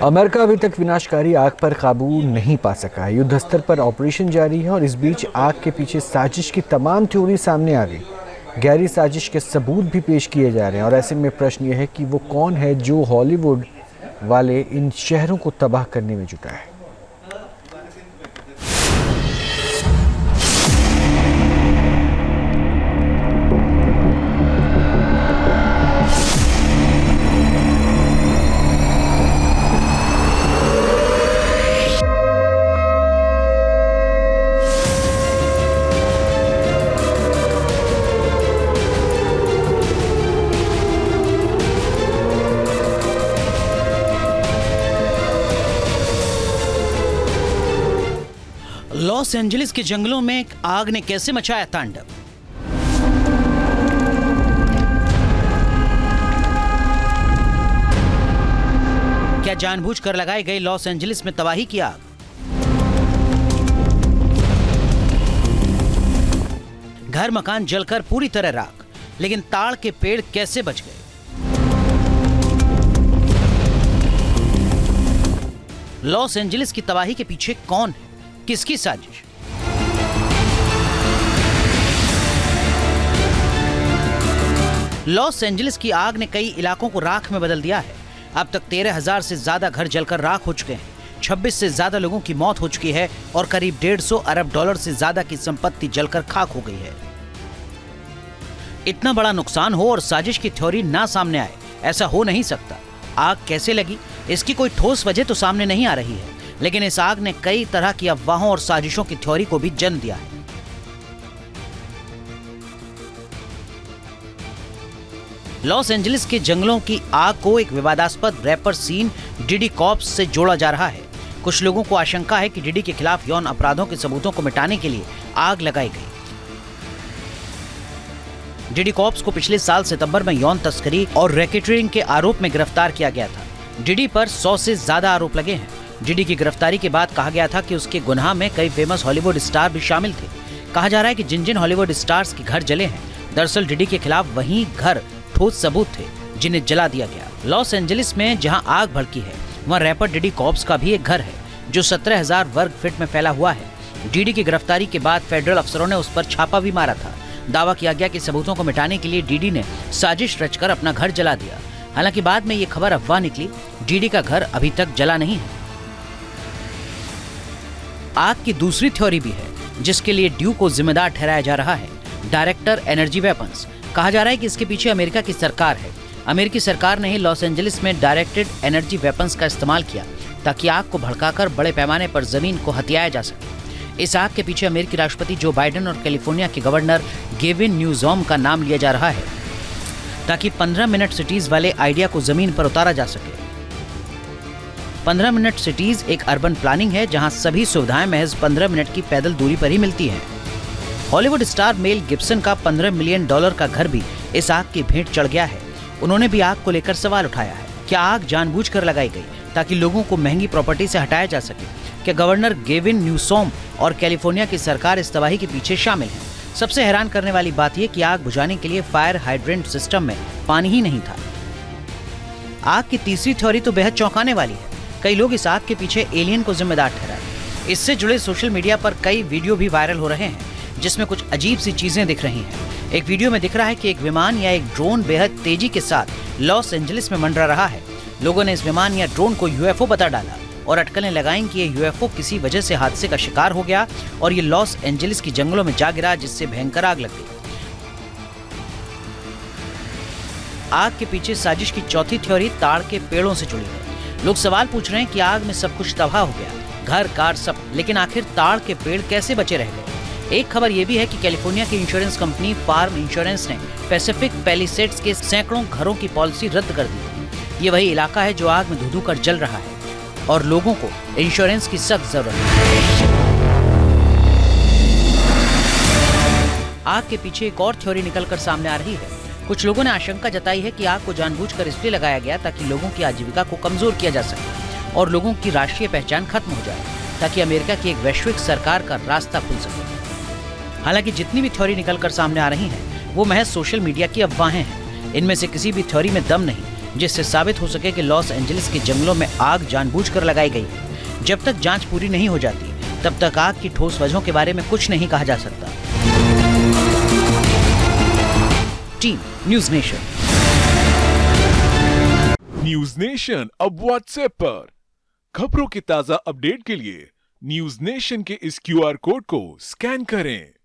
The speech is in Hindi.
अमेरिका अभी तक विनाशकारी आग पर काबू नहीं पा सका है। युद्ध स्तर पर ऑपरेशन जारी है और इस बीच आग के पीछे साजिश की तमाम थ्योरी सामने आ गई। गहरी साजिश के सबूत भी पेश किए जा रहे हैं और ऐसे में प्रश्न यह है कि वो कौन है जो हॉलीवुड वाले इन शहरों को तबाह करने में जुटा है। लॉस एंजलिस के जंगलों में आग ने कैसे मचाया तांडव। क्या जानबूझकर लगाई गई लॉस एंजलिस में तबाही की आग? घर मकान जलकर पूरी तरह राख, लेकिन ताड़ के पेड़ कैसे बच गए? लॉस एंजलिस की तबाही के पीछे कौन है, किसकी साजिश? लॉस एंजलिस की आग ने कई इलाकों को राख में बदल दिया है। अब तक 13,000 से ज्यादा घर जलकर राख हो चुके हैं। 26 से ज्यादा लोगों की मौत हो चुकी है और करीब 150 अरब डॉलर से ज्यादा की संपत्ति जलकर खाक हो गई है। इतना बड़ा नुकसान हो और साजिश की थ्योरी ना सामने आए, ऐसा हो नहीं सकता। आग कैसे लगी, इसकी कोई ठोस वजह तो सामने नहीं आ रही है, लेकिन इस आग ने कई तरह की अफवाहों और साजिशों की थ्योरी को भी जन्म दिया है। लॉस एंजलिस के जंगलों की आग को एक विवादास्पद रैपर सीन डिडी कॉप्स से जोड़ा जा रहा है। कुछ लोगों को आशंका है कि डिडी के खिलाफ यौन अपराधों के सबूतों को मिटाने के लिए आग लगाई गई। डिडी कॉप्स को पिछले साल सितंबर में यौन तस्करी और रैकेटरिंग के आरोप में गिरफ्तार किया गया था। डिडी पर 100 से ज्यादा आरोप लगे हैं। डिडी की गिरफ्तारी के बाद कहा गया था कि उसके गुनाह में कई फेमस हॉलीवुड स्टार भी शामिल थे। कहा जा रहा है कि जिन जिन हॉलीवुड स्टार्स के घर जले हैं, दरअसल डिडी के खिलाफ वही घर ठोस सबूत थे जिन्हें जला दिया गया। लॉस एंजलिस में जहां आग भड़की है, वहां रैपर डिडी कॉप्स का भी एक घर है जो 17,000 वर्ग फीट में फैला हुआ है। डिडी की गिरफ्तारी के बाद फेडरल अफसरों ने उस पर छापा भी मारा था। दावा किया गया कि सबूतों को मिटाने के लिए डिडी ने साजिश रचकर अपना घर जला दिया। हालांकि बाद में ये खबर अफवाह निकली। डिडी का घर अभी तक जला नहीं है। आग की दूसरी थ्योरी भी है जिसके लिए ड्यू को जिम्मेदार ठहराया जा रहा है, डायरेक्टर एनर्जी वेपन्स। कहा जा रहा है कि इसके पीछे अमेरिका की सरकार है। अमेरिकी सरकार ने ही लॉस एंजलिस में डायरेक्टेड एनर्जी वेपन्स का इस्तेमाल किया ताकि आग को भड़काकर बड़े पैमाने पर जमीन को हथियाया जा सके। इस आग के पीछे अमेरिकी राष्ट्रपति जो बाइडेन और कैलिफोर्निया के गवर्नर गेविन न्यूसॉम का नाम लिया जा रहा है ताकि 15 मिनट सिटीज वाले आइडिया को जमीन पर उतारा जा सके। 15 मिनट सिटीज एक अर्बन प्लानिंग है जहां सभी सुविधाएं महज 15 मिनट की पैदल दूरी पर ही मिलती हैं। हॉलीवुड स्टार मेल गिब्सन का $15 मिलियन का घर भी इस आग की भेंट चढ़ गया है। उन्होंने भी आग को लेकर सवाल उठाया है। क्या आग जानबूझकर लगाई गई ताकि लोगों को महंगी प्रॉपर्टी से हटाया जा सके? क्या गवर्नर गेविन न्यूसॉम और कैलिफोर्निया की सरकार इस तबाही के पीछे शामिल है? सबसे हैरान करने वाली बात यह कि आग बुझाने के लिए फायर हाइड्रेंट सिस्टम में पानी ही नहीं था। आग की तीसरी थ्योरी तो बेहद चौंकाने वाली है। कई लोग इस आग के पीछे एलियन को जिम्मेदार ठहराए। इससे जुड़े सोशल मीडिया पर कई वीडियो भी वायरल हो रहे हैं जिसमें कुछ अजीब सी चीजें दिख रही हैं। एक वीडियो में दिख रहा है कि एक विमान या एक ड्रोन बेहद तेजी के साथ लॉस एंजलिस में मंडरा रहा है। लोगों ने इस विमान या ड्रोन को यूएफओ बता डाला और अटकलें लगाई कि ये यूएफओ किसी वजह से हादसे का शिकार हो गया और ये लॉस एंजलिस की जंगलों में जा गिरा, जिससे भयंकर आग लग गई। आग के पीछे साजिश की चौथी थ्योरी ताड़ के पेड़ों से जुड़ी है। लोग सवाल पूछ रहे हैं कि आग में सब कुछ तबाह हो गया, घर कार सब, लेकिन आखिर ताड़ के पेड़ कैसे बचे रह गए? एक खबर यह भी है कि कैलिफोर्निया की इंश्योरेंस कंपनी फार्म इंश्योरेंस ने पैसिफिक पैलिसेड्स के सैकड़ों घरों की पॉलिसी रद्द कर दी थी। ये वही इलाका है जो आग में धुधु कर जल रहा है और लोगों को इंश्योरेंस की सख्त जरूरत है। आग के पीछे एक और थ्योरी निकलकर सामने आ रही है। कुछ लोगों ने आशंका जताई है कि आग को जानबूझकर इसलिए लगाया गया ताकि लोगों की आजीविका को कमजोर किया जा सके और लोगों की राष्ट्रीय पहचान खत्म हो जाए, ताकि अमेरिका की एक वैश्विक सरकार का रास्ता खुल सके। हालांकि जितनी भी थ्योरी निकलकर सामने आ रही हैं, वो महज सोशल मीडिया की अफवाहें हैं। इनमें से किसी भी थ्योरी में दम नहीं, जिससे साबित हो सके कि लॉस एंजलिस के जंगलों में आग जानबूझकर लगाई गई है। जब तक जांच पूरी नहीं हो जाती तब तक आग की ठोस वजहों के बारे में कुछ नहीं कहा जा सकता। Team news nation. News nation अब व्हाट्सएप पर खबरों के ताजा अपडेट के लिए न्यूज नेशन के इस क्यूआर कोड को स्कैन करें